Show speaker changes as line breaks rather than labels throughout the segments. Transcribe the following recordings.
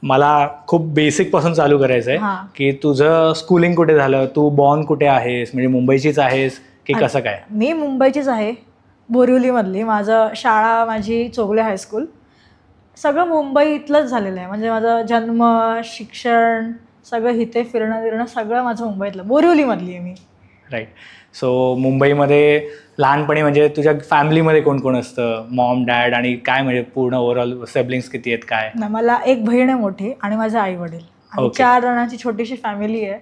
मला खूप बेसिक पासून चालू करायचं आहे की तुझं स्कूलिंग कुठे झालं, तू बॉर्न कुठे आहेस, म्हणजे मुंबईचीच आहेस की कसं काय?
मी मुंबईचीच आहे, बोरिवलीमधली. माझं शाळा माझी चोगले हायस्कूल सगळं मुंबईतलंच झालेलं आहे. म्हणजे माझा जन्म, शिक्षण सगळं इथे, फिरणं सगळं माझं मुंबईतलं, बोरिवलीमधली आहे मी.
राईट. सो मुंबईमध्ये लहानपणी म्हणजे तुझ्या फॅमिलीमध्ये कोण कोण असतं, मॉम डॅड आणि काय, म्हणजे पूर्ण ओव्हरऑल सिबलिंग्स किती आहेत काय?
मला एक बहीण आहे मोठी आणि माझे आई वडील आणि 4 जणांची छोटीशी फॅमिली आहे.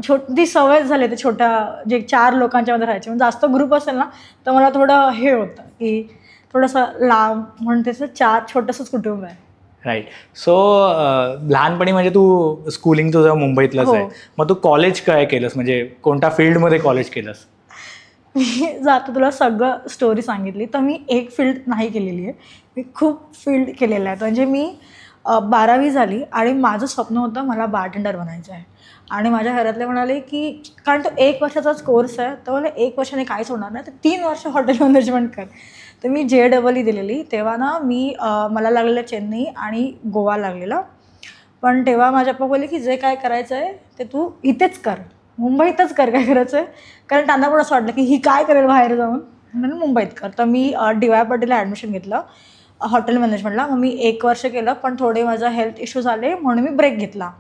छोटी सवय झाली ते छोट्या जे 4 लोकांच्या मध्ये राहायचे. म्हणजे जास्त ग्रुप असेल ना तर मला थोडं हे होतं की थोडंसं लांब, म्हणून त्याचं 4 छोटंसंच कुटुंब आहे.
राईट. सो लहानपणी म्हणजे तू स्कूलिंग तुझं मुंबईतलंच आहे. मग तू कॉलेज काय केलंस, म्हणजे कोणत्या फील्डमध्ये कॉलेज केलंस?
मी जातो तुला सगळं स्टोरी सांगितली तर मी एक फील्ड नाही केलेली आहे, मी खूप फील्ड केलेलं आहे. म्हणजे मी 12वी झाली आणि माझं स्वप्न होतं मला बारटेंडर बनायचं आहे. आणि माझ्या घरातले म्हणाले की कारण तो 1 वर्षाचाच कोर्स आहे, तर मला 1 वर्षाने काहीच होणार नाही, तर 3 वर्ष हॉटेल मॅनेजमेंट कर. तर मी JEE दिलेली तेव्हा ना. मला लागलेलं चेन्नई आणि गोवा लागलेलं. पण तेव्हा माझे पप्पा बोलले की जे काय करायचं आहे ते तू इथेच कर, मुंबईतच कर, काय करायचं आहे. कारण त्यांना पण असं वाटलं की ही काय करेल बाहेर जाऊन, म्हणून मुंबईत कर. तर मी DY पाटीलला ॲडमिशन घेतलं हॉटेल मॅनेजमेंटला. मग मी 1 वर्ष केलं, पण थोडे माझा हेल्थ इश्यूज आले म्हणून मी ब्रेक घेतला.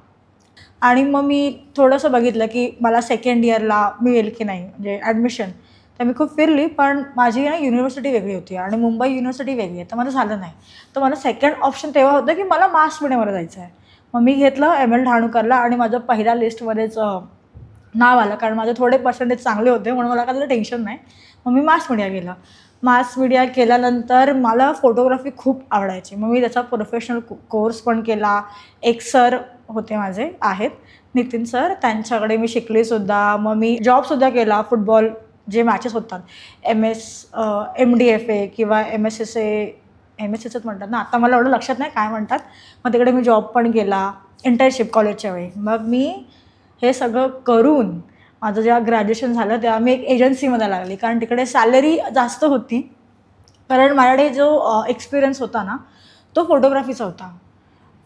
आणि मग मी थोडंसं बघितलं की मला सेकंड इयरला मिळेल की नाही म्हणजे ॲडमिशन. तर मी खूप फिरली, पण माझी ना युनिव्हर्सिटी वेगळी होती आणि मुंबई युनिव्हर्सिटी वेगळी आहे, तर माझं झालं नाही. तर मला सेकंड ऑप्शन तेव्हा होतं की मला मास मीडियामध्ये जायचं आहे. मग मी घेतलं ML ढाणूकरला आणि माझं पहिल्या लिस्टमध्येच नाव आलं, कारण माझे थोडे पर्सेंटेज चांगले होते म्हणून मला काय टेन्शन नाही. मग मी मास मीडिया केलं. मास मीडिया केल्यानंतर मला फोटोग्राफी खूप आवडायची, मग मी त्याचा प्रोफेशनल कोर्स पण केला. एक सर होते माझे आहेत, नितीन सर, त्यांच्याकडे मी शिकलेसुद्धा. मग मी जॉबसुद्धा केला. फुटबॉल जे मॅचेस होतात MDFA किंवा MSCच म्हणतात ना, आता मला एवढं लक्षात नाही काय म्हणतात. मग तिकडे मी जॉब पण केला इंटर्नशिप कॉलेजच्या वेळी. मग मी हे सगळं करून माझं जेव्हा ग्रॅज्युएशन झालं तेव्हा मी एक एजन्सीमध्ये लागली, कारण तिकडे सॅलरी जास्त होती. कारण माझ्याकडे जो एक्सपिरियन्स होता ना तो फोटोग्राफीचा होता.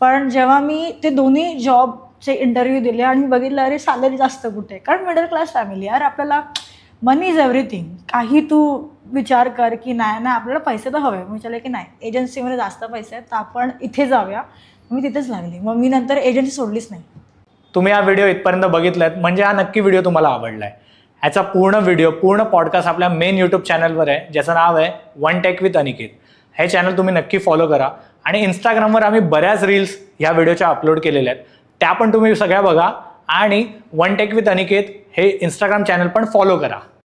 पण जेव्हा मी ते दोन्ही जॉबचे इंटरव्ह्यू दिले आणि बघितलं अरे सॅलरी जास्त कुठे, कारण मिडल क्लास फॅमिली, यार आपल्याला मनी इज एव्हरीथिंग. काही तू विचार कर की नाही आपल्याला पैसे तर हवे. मी विचारलं की नाही, एजन्सीमध्ये जास्त पैसे आहेत तर आपण इथे जाऊया. मी तिथेच लागली. मग मी नंतर एजन्सी सोडलीच नाही.
तुम्ही हा व्हिडिओ इथपर्यंत बघितलात म्हणजे हा नक्की व्हिडिओ तुम्हाला आवडला आहे. ह्याचा पूर्ण पॉडकास्ट आपल्या मेन यूट्यूब चॅनलवर आहे, ज्याचं नाव आहे वन टेक विथ अनिकेत. हे चॅनल तुम्ही नक्की फॉलो करा. आणि इंस्टाग्रामवर आम्ही बऱ्याच रील्स ह्या व्हिडिओच्या अपलोड केलेल्या आहेत, त्या पण तुम्ही सगळ्या बघा. आणि वन टेक विथ अनिकेत हे इंस्टाग्राम चॅनल पण फॉलो करा.